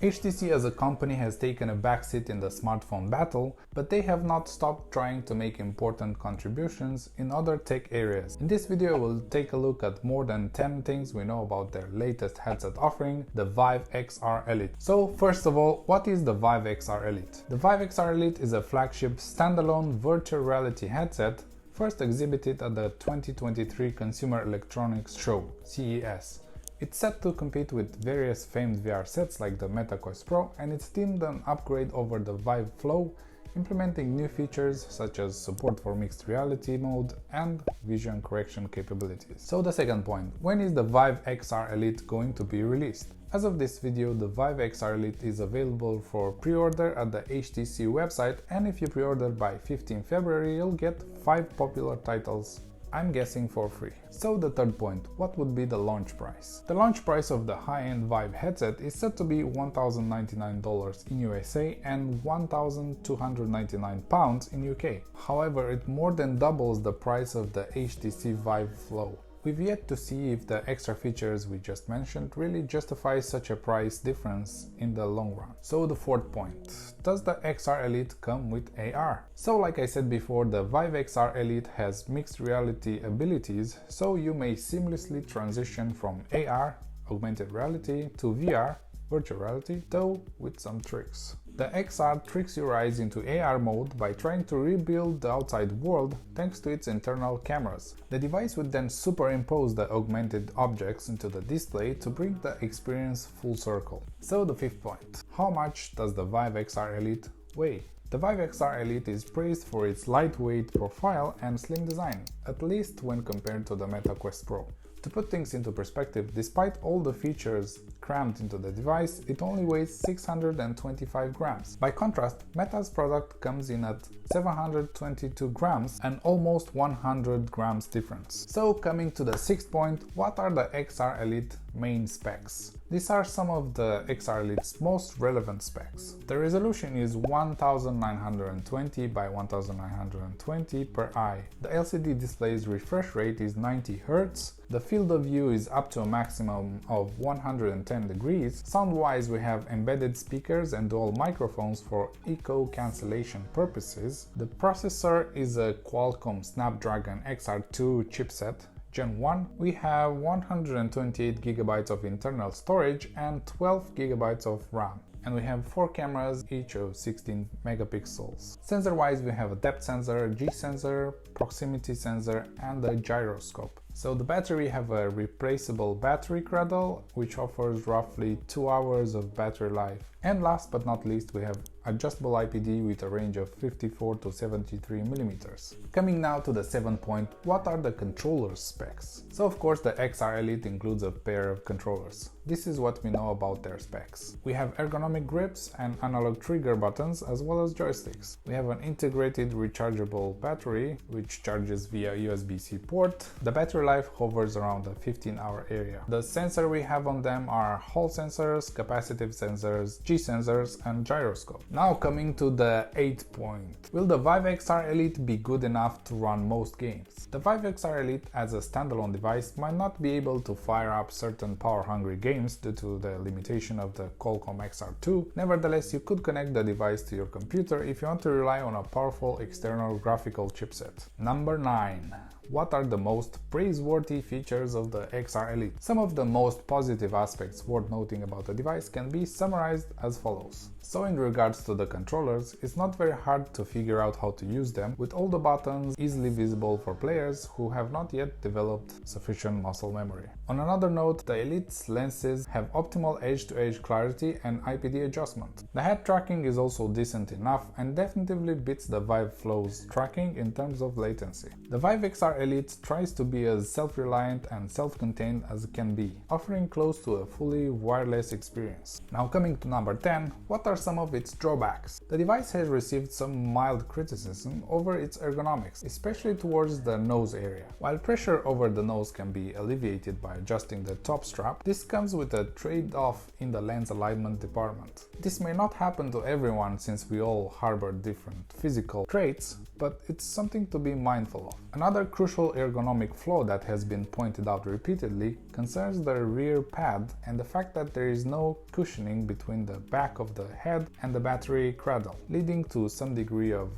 HTC as a company has taken a backseat in the smartphone battle, but they have not stopped trying to make important contributions in other tech areas. In this video we'll take a look at more than 10 things we know about their latest headset offering, the Vive XR Elite. So first of all, what is the Vive XR Elite? The Vive XR Elite is a flagship standalone virtual reality headset first exhibited at the 2023 Consumer Electronics Show, CES. It's set to compete with various famed VR sets like the Meta Quest Pro, and it's themed an upgrade over the Vive Flow, implementing new features such as support for mixed reality mode and vision correction capabilities. So the second point, when is the Vive XR Elite going to be released? As of this video, the Vive XR Elite is available for pre-order at the HTC website, and if you pre-order by 15 February, you'll get 5 popular titles, I'm guessing for free. So the third point, what would be the launch price? The launch price of the high-end Vive headset is set to be $1,099 in USA and £1,299 in UK. However, it more than doubles the price of the HTC Vive Flow. We've yet to see if the extra features we just mentioned really justify such a price difference in the long run. So the fourth point, does the XR Elite come with AR? So like I said before, the Vive XR Elite has mixed reality abilities, so you may seamlessly transition from AR, augmented reality, to VR, virtual reality, though with some tricks. The XR tricks your eyes into AR mode by trying to rebuild the outside world thanks to its internal cameras. The device would then superimpose the augmented objects into the display to bring the experience full circle. So the fifth point, how much does the Vive XR Elite weigh? The Vive XR Elite is praised for its lightweight profile and slim design, at least when compared to the Meta Quest Pro. To put things into perspective, despite all the features crammed into the device, it only weighs 625 grams. By contrast, Meta's product comes in at 722 grams and almost 100 grams difference. So coming to the sixth point, what are the XR Elite main specs? These are some of the XR Elite's most relevant specs. The resolution is 1920 by 1920 per eye. The LCD display's refresh rate is 90 Hz. The field of view is up to a maximum of 110 degrees. Sound-wise, we have embedded speakers and dual microphones for echo cancellation purposes. The processor is a Qualcomm Snapdragon XR2 chipset Gen 1. We have 128 GB of internal storage and 12 GB of RAM. And we have 4 cameras, each of 16 megapixels. Sensor-wise, we have a depth sensor, G-sensor, proximity sensor, and a gyroscope. So the battery, we have a replaceable battery cradle, which offers roughly 2 hours of battery life. And last but not least, we have adjustable IPD with a range of 54 to 73 millimeters. Coming now to the seventh point, what are the controller specs? So of course the XR Elite includes a pair of controllers. This is what we know about their specs. We have ergonomic grips and analog trigger buttons as well as joysticks. We have an integrated rechargeable battery which charges via USB-C port. The battery life hovers around the 15-hour area. The sensor we have on them are Hall sensors, capacitive sensors, G-sensors and gyroscope. Now coming to the 8th point. Will the Vive XR Elite be good enough to run most games? The Vive XR Elite as a standalone device might not be able to fire up certain power-hungry games due to the limitation of the Qualcomm XR2. Nevertheless, you could connect the device to your computer if you want to rely on a powerful external graphical chipset. Number 9. What are the most praiseworthy features of the XR Elite? Some of the most positive aspects worth noting about the device can be summarized as follows. So in regards to the controllers, it's not very hard to figure out how to use them, with all the buttons easily visible for players who have not yet developed sufficient muscle memory. On another note, the Elite's lenses have optimal edge-to-edge clarity and IPD adjustment. The head tracking is also decent enough and definitely beats the Vive Flow's tracking in terms of latency. The Vive XR Elite tries to be as self-reliant and self-contained as it can be, offering close to a fully wireless experience. Now coming to number 10, what are some of its drawbacks? The device has received some mild criticism over its ergonomics, especially towards the nose area. While pressure over the nose can be alleviated by adjusting the top strap, this comes with a trade-off in the lens alignment department. This may not happen to everyone since we all harbor different physical traits, but it's something to be mindful of. Another crucial crucial ergonomic flaw that has been pointed out repeatedly concerns the rear pad and the fact that there is no cushioning between the back of the head and the battery cradle, leading to some degree of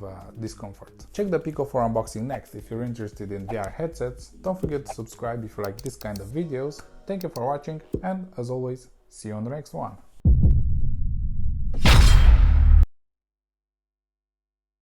discomfort. Check the Pico for unboxing next if you're interested in VR headsets. Don't forget to subscribe if you like this kind of videos. Thank you for watching, and as always, see you on the next one.